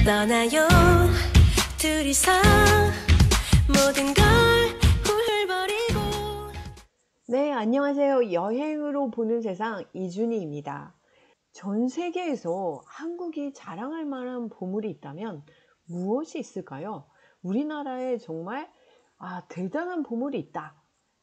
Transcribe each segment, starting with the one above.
떠나요 둘이서 모든 걸 훌훌버리고. 네, 안녕하세요. 여행으로 보는 세상 이준희입니다. 전 세계에서 한국이 자랑할 만한 보물이 있다면 무엇이 있을까요? 우리나라에 정말 대단한 보물이 있다.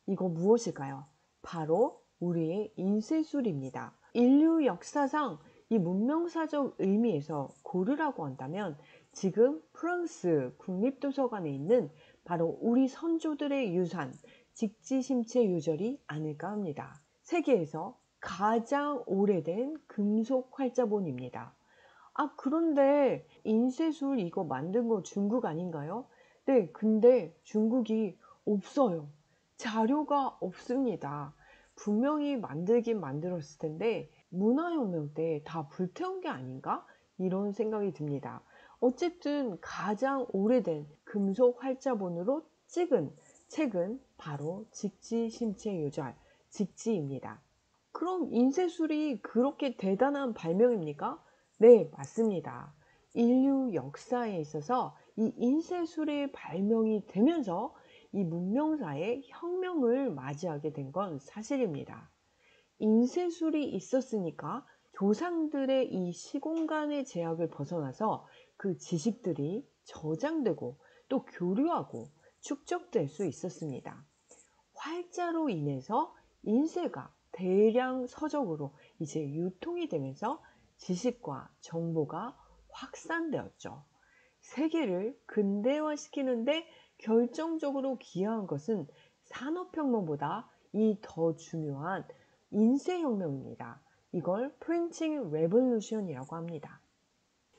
이거 무엇일까요? 바로 우리의 인쇄술입니다. 인류 역사상 이 문명사적 의미에서 고르라고 한다면 지금 프랑스 국립도서관에 있는 바로 우리 선조들의 유산 직지심체 유절이 아닐까 합니다. 세계에서 가장 오래된 금속 활자본입니다. 그런데 인쇄술 이거 만든 거 중국 아닌가요? 네, 근데 중국이 없어요. 자료가 없습니다. 분명히 만들긴 만들었을 텐데 문화혁명 때 다 불태운 게 아닌가? 이런 생각이 듭니다. 어쨌든 가장 오래된 금속 활자본으로 찍은 책은 바로 직지심체유절, 직지입니다. 그럼 인쇄술이 그렇게 대단한 발명입니까? 네, 맞습니다. 인류 역사에 있어서 이 인쇄술의 발명이 되면서 이 문명사의 혁명을 맞이하게 된 건 사실입니다. 인쇄술이 있었으니까 조상들의 이 시공간의 제약을 벗어나서 그 지식들이 저장되고 또 교류하고 축적될 수 있었습니다. 활자로 인해서 인쇄가 대량 서적으로 이제 유통이 되면서 지식과 정보가 확산되었죠. 세계를 근대화시키는데 결정적으로 기여한 것은 산업혁명보다 이 더 중요한 인쇄혁명입니다. 이걸 프린팅 레볼루션이라고 합니다.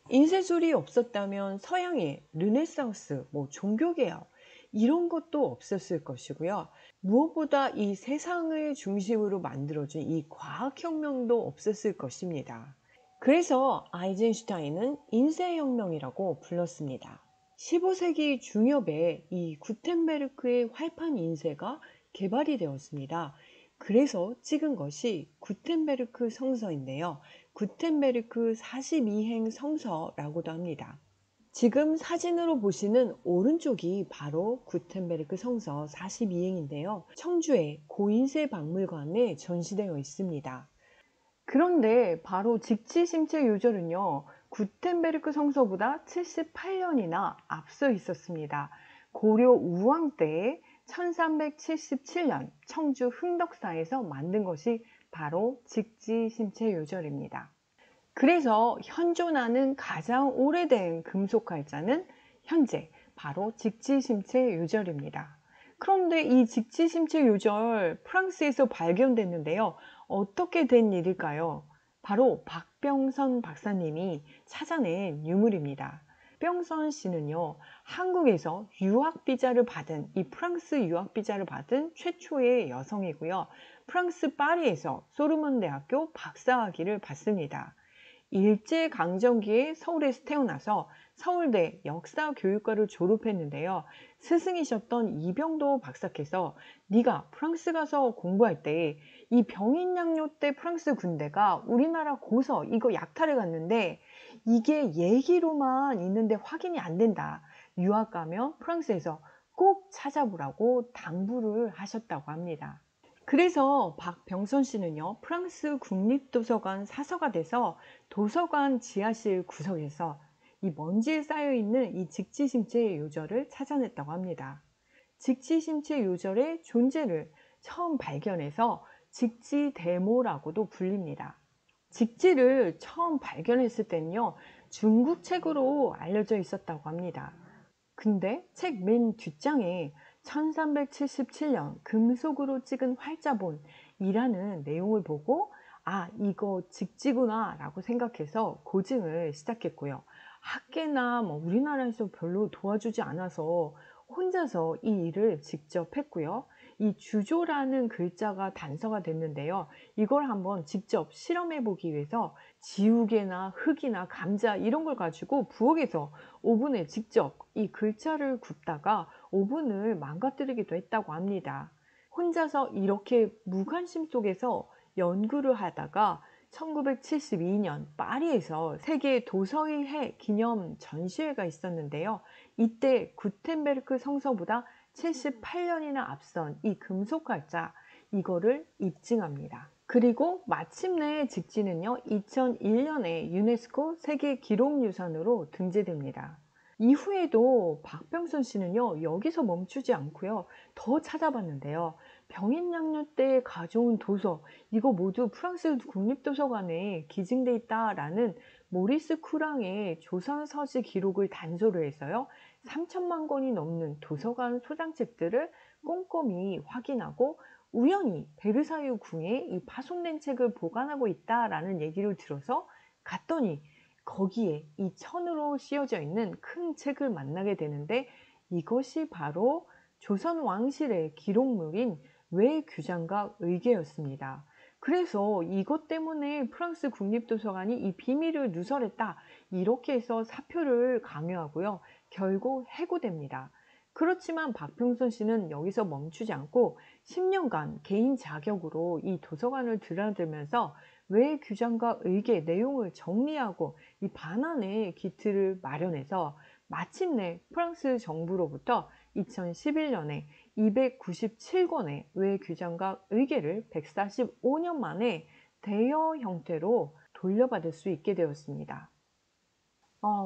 인쇄술이 없었다면 서양의 르네상스, 종교개혁 이런 것도 없었을 것이고요. 무엇보다 이 세상을 중심으로 만들어준 이 과학혁명도 없었을 것입니다. 그래서 아이젠슈타인은 인쇄혁명이라고 불렀습니다. 15세기 중엽에 이 구텐베르크의 활판 인쇄가 개발이 되었습니다. 그래서 찍은 것이 구텐베르크 성서인데요. 구텐베르크 42행 성서라고도 합니다. 지금 사진으로 보시는 오른쪽이 바로 구텐베르크 성서 42행인데요. 청주의 고인쇄 박물관에 전시되어 있습니다. 그런데 바로 직지심체 유절은요, 구텐베르크 성서보다 78년이나 앞서 있었습니다. 고려 우왕 때에 1377년 청주 흥덕사에서 만든 것이 바로 직지심체 유절입니다. 그래서 현존하는 가장 오래된 금속 활자는 현재 바로 직지심체 유절입니다. 그런데 이 직지심체 유절 프랑스에서 발견됐는데요. 어떻게 된 일일까요? 바로 박병선 박사님이 찾아낸 유물입니다. 병선 씨는요, 한국에서 유학비자를 받은 이 프랑스 유학비자를 받은 최초의 여성이고요. 프랑스 파리에서 소르몬 대학교 박사학위를 받습니다. 일제강점기에 서울에서 태어나서 서울대 역사교육과를 졸업했는데요. 스승이셨던 이병도 박사께서 네가 프랑스 가서 공부할 때 이 병인양요 때 프랑스 군대가 우리나라 고서 이거 약탈해 갔는데 이게 얘기로만 있는데 확인이 안 된다. 유학 가면 프랑스에서 꼭 찾아보라고 당부를 하셨다고 합니다. 그래서 박병선 씨는요, 프랑스 국립도서관 사서가 돼서 도서관 지하실 구석에서 이 먼지에 쌓여있는 이 직지심체 요절을 찾아냈다고 합니다. 직지심체 요절의 존재를 처음 발견해서 직지대모라고도 불립니다. 직지를 처음 발견했을 때는요, 중국 책으로 알려져 있었다고 합니다. 근데 책 맨 뒷장에 1377년 금속으로 찍은 활자본이라는 내용을 보고 이거 직지구나 라고 생각해서 고증을 시작했고요. 학계나 우리나라에서 별로 도와주지 않아서 혼자서 이 일을 직접 했고요. 이 주조라는 글자가 단서가 됐는데요. 이걸 한번 직접 실험해 보기 위해서 지우개나 흙이나 감자 이런 걸 가지고 부엌에서 오븐에 직접 이 글자를 굽다가 오븐을 망가뜨리기도 했다고 합니다. 혼자서 이렇게 무관심 속에서 연구를 하다가 1972년 파리에서 세계 도서의 기념 전시회가 있었는데요. 이때 구텐베르크 성서보다 78년이나 앞선 이 금속 활자, 이거를 입증합니다. 그리고 마침내 직지는요, 2001년에 유네스코 세계 기록유산으로 등재됩니다. 이후에도 박병선 씨는요, 여기서 멈추지 않고요, 더 찾아봤는데요. 병인양요 때 가져온 도서, 이거 모두 프랑스 국립도서관에 기증돼 있다라는 모리스 쿠랑의 조선 서시 기록을 단서로 해서요, 3천만 권이 넘는 도서관 소장책들을 꼼꼼히 확인하고 우연히 베르사유 궁에 이 파손된 책을 보관하고 있다라는 얘기를 들어서 갔더니 거기에 이 천으로 씌어져 있는 큰 책을 만나게 되는데, 이것이 바로 조선 왕실의 기록물인 외규장각 의궤였습니다. 그래서 이것 때문에 프랑스 국립도서관이 이 비밀을 누설했다, 이렇게 해서 사표를 강요하고요, 결국 해고됩니다. 그렇지만 박병선 씨는 여기서 멈추지 않고 10년간 개인 자격으로 이 도서관을 드나들면서 외규장각 의궤 내용을 정리하고 이 반환의 기틀을 마련해서 마침내 프랑스 정부로부터 2011년에 297권의 외규장각 의궤를 145년 만에 대여 형태로 돌려받을 수 있게 되었습니다.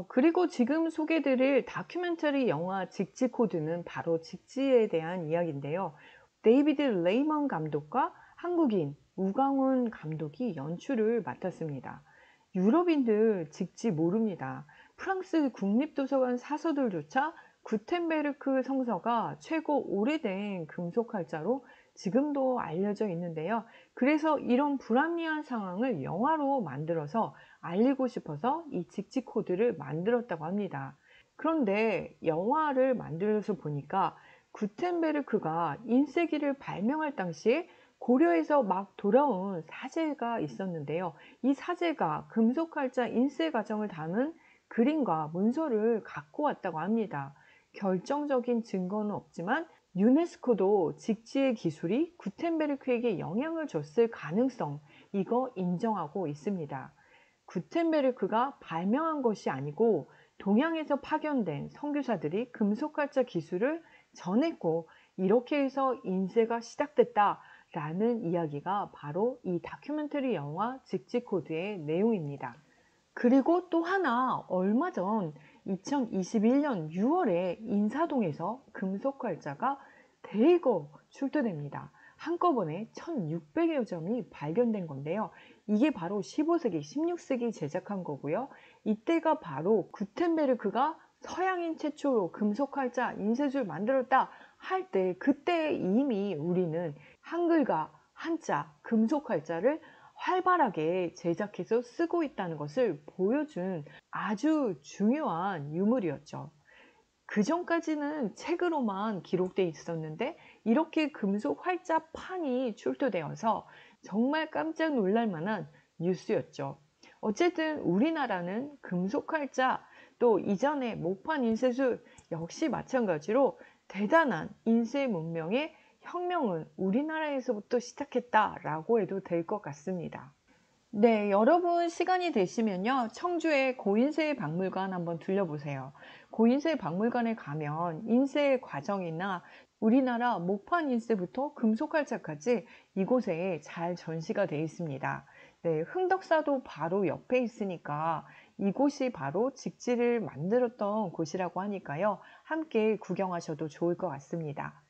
그리고 지금 소개드릴 다큐멘터리 영화 직지 코드는 바로 직지에 대한 이야기인데요. 데이비드 레이먼 감독과 한국인 우광훈 감독이 연출을 맡았습니다. 유럽인들 직지 모릅니다. 프랑스 국립도서관 사서들조차 구텐베르크 성서가 최고 오래된 금속 활자로 지금도 알려져 있는데요. 그래서 이런 불합리한 상황을 영화로 만들어서 알리고 싶어서 이 직지 코드를 만들었다고 합니다. 그런데 영화를 만들어서 보니까 구텐베르크가 인쇄기를 발명할 당시에 고려에서 막 돌아온 사제가 있었는데요. 이 사제가 금속 활자 인쇄 과정을 담은 그림과 문서를 갖고 왔다고 합니다. 결정적인 증거는 없지만 유네스코도 직지의 기술이 구텐베르크에게 영향을 줬을 가능성, 이거 인정하고 있습니다. 구텐베르크가 발명한 것이 아니고 동양에서 파견된 선교사들이 금속활자 기술을 전했고, 이렇게 해서 인쇄가 시작됐다라는 이야기가 바로 이 다큐멘터리 영화 직지 코드의 내용입니다. 그리고 또 하나, 얼마 전 2021년 6월에 인사동에서 금속활자가 대거 출토됩니다. 한꺼번에 1600여 점이 발견된 건데요. 이게 바로 15세기, 16세기 제작한 거고요. 이때가 바로 구텐베르크가 서양인 최초로 금속활자 인쇄술 만들었다 할 때, 그때 이미 우리는 한글과 한자, 금속활자를 활발하게 제작해서 쓰고 있다는 것을 보여준 아주 중요한 유물이었죠. 그 전까지는 책으로만 기록되어 있었는데 이렇게 금속 활자판이 출토되어서 정말 깜짝 놀랄 만한 뉴스였죠. 어쨌든 우리나라는 금속 활자, 또 이전의 목판 인쇄술 역시 마찬가지로 대단한 인쇄 문명의 혁명은 우리나라에서부터 시작했다라고 해도 될 것 같습니다. 네, 여러분 시간이 되시면요, 청주의 고인쇄 박물관 한번 들려보세요. 고인쇄 박물관에 가면 인쇄 과정이나 우리나라 목판 인쇄부터 금속활자까지 이곳에 잘 전시가 되어 있습니다. 네, 흥덕사도 바로 옆에 있으니까 이곳이 바로 직지를 만들었던 곳이라고 하니까요, 함께 구경하셔도 좋을 것 같습니다.